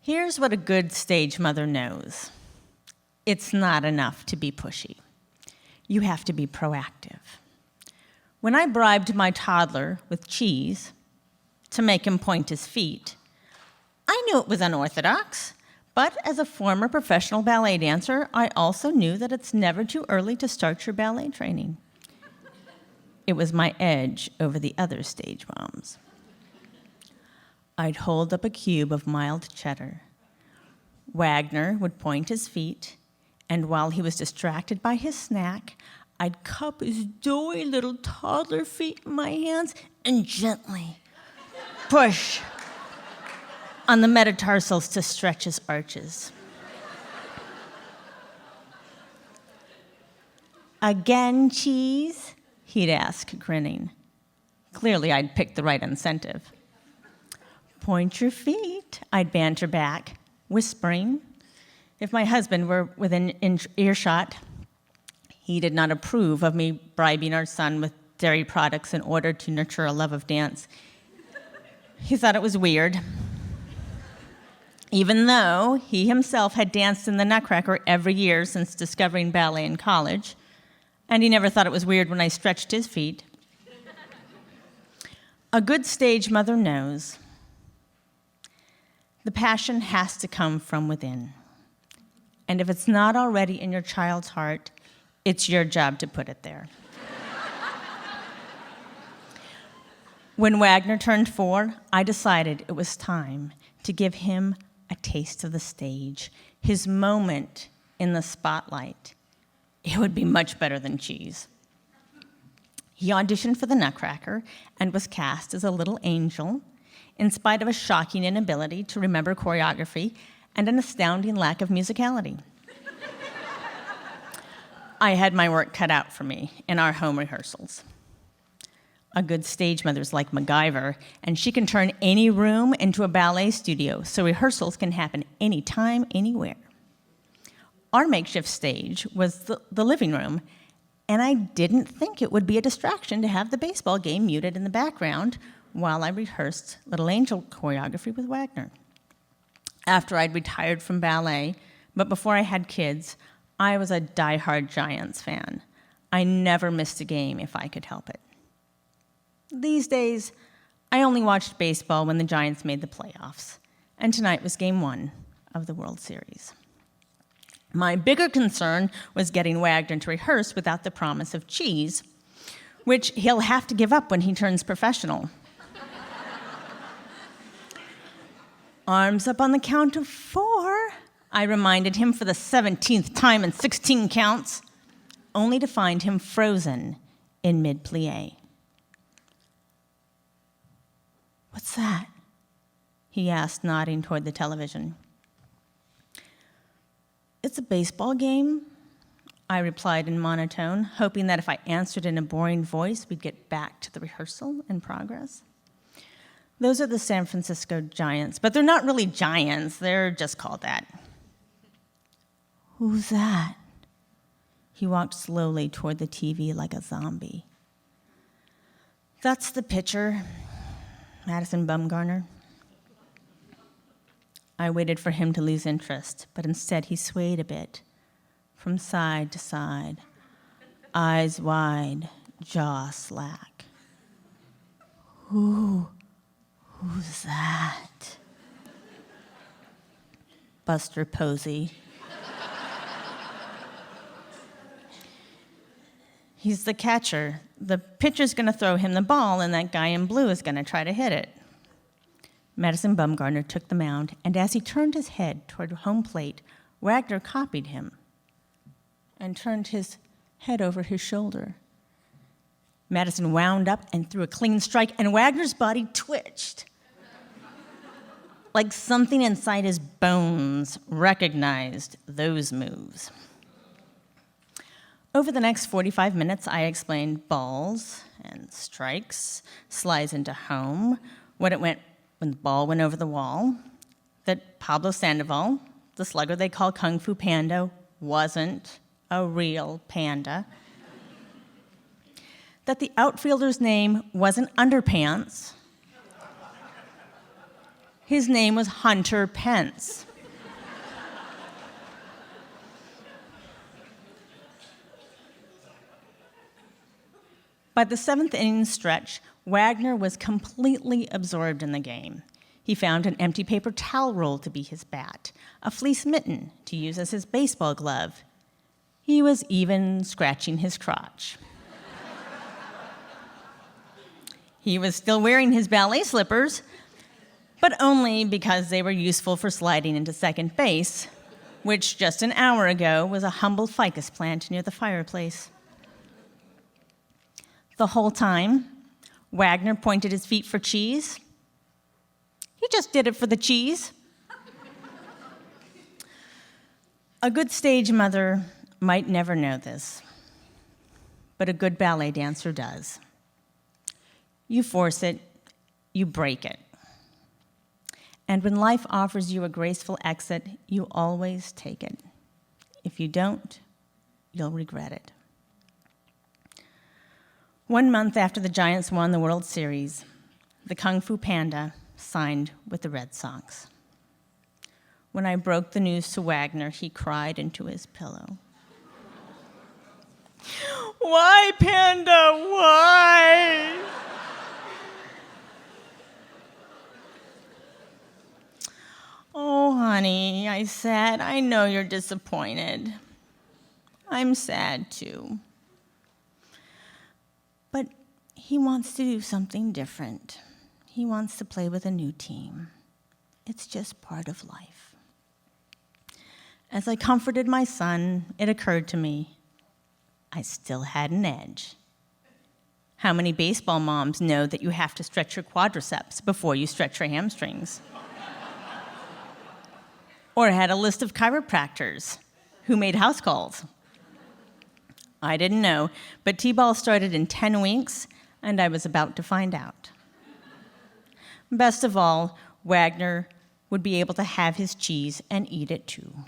Here's what a good stage mother knows. It's not enough to be pushy. You have to be proactive. When I bribed my toddler with cheese to make him point his feet, I knew it was unorthodox, but as a former professional ballet dancer, I also knew that it's never too early to start your ballet training. It was my edge over the other stage moms. I'd hold up a cube of mild cheddar. Wagner would point his feet, and while he was distracted by his snack, I'd cup his doughy little toddler feet in my hands and gently push on the metatarsals to stretch his arches. Again, cheese? He'd ask, grinning. Clearly, I'd picked the right incentive. Point your feet, I'd banter back, whispering. If my husband were within earshot, he did not approve of me bribing our son with dairy products in order to nurture a love of dance. He thought it was weird, even though he himself had danced in the Nutcracker every year since discovering ballet in college, and he never thought it was weird when I stretched his feet. A good stage mother knows the passion has to come from within. And if it's not already in your child's heart, it's your job to put it there. When Wagner turned 4, I decided it was time to give him a taste of the stage, his moment in the spotlight. It would be much better than cheese. He auditioned for the Nutcracker and was cast as a little angel, in spite of a shocking inability to remember choreography and an astounding lack of musicality. I had my work cut out for me in our home rehearsals. A good stage mother's like MacGyver, and she can turn any room into a ballet studio, so rehearsals can happen anytime, anywhere. Our makeshift stage was the living room, and I didn't think it would be a distraction to have the baseball game muted in the background while I rehearsed Little Angel choreography with Wagner. After I'd retired from ballet, but before I had kids, I was a diehard Giants fan. I never missed a game if I could help it. These days, I only watched baseball when the Giants made the playoffs, and tonight was Game 1 of the World Series. My bigger concern was getting Wagner to rehearse without the promise of cheese, which he'll have to give up when he turns professional. Arms up on the count of 4, I reminded him for the 17th time in 16 counts, only to find him frozen in mid-plie. "What's that?" he asked, nodding toward the television. "It's a baseball game," I replied in monotone, hoping that if I answered in a boring voice, we'd get back to the rehearsal and progress. "Those are the San Francisco Giants, but they're not really giants, they're just called that." "Who's that?" He walked slowly toward the TV like a zombie. "That's the pitcher, Madison Bumgarner." I waited for him to lose interest, but instead he swayed a bit, from side to side, eyes wide, jaw slack. Who's that?" "Buster Posey." "He's the catcher. The pitcher's going to throw him the ball, and that guy in blue is going to try to hit it." Madison Bumgarner took the mound, and as he turned his head toward home plate, Wagner copied him and turned his head over his shoulder. Madison wound up and threw a clean strike, and Wagner's body twitched. Like something inside his bones recognized those moves. Over the next 45 minutes, I explained balls and strikes, slides into home, when the ball went over the wall, that Pablo Sandoval, the slugger they call Kung Fu Panda, wasn't a real panda, that the outfielder's name wasn't Underpants, His name was Hunter Pence. By the seventh inning stretch, Wagner was completely absorbed in the game. He found an empty paper towel roll to be his bat, a fleece mitten to use as his baseball glove. He was even scratching his crotch. He was still wearing his ballet slippers, but only because they were useful for sliding into second base, which just an hour ago was a humble ficus plant near the fireplace. The whole time, Wagner pointed his feet for cheese. He just did it for the cheese. A good stage mother might never know this, but a good ballet dancer does. You force it, you break it. And when life offers you a graceful exit, you always take it. If you don't, you'll regret it. 1 month after the Giants won the World Series, the Kung Fu Panda signed with the Red Sox. When I broke the news to Wagner, he cried into his pillow. "Why, Panda, why?" "Oh, honey," I said, "I know you're disappointed. I'm sad, too. But he wants to do something different. He wants to play with a new team. It's just part of life." As I comforted my son, it occurred to me, I still had an edge. How many baseball moms know that you have to stretch your quadriceps before you stretch your hamstrings? Or had a list of chiropractors who made house calls? I didn't know, but T-ball started in 10 weeks, and I was about to find out. Best of all, Wagner would be able to have his cheese and eat it too.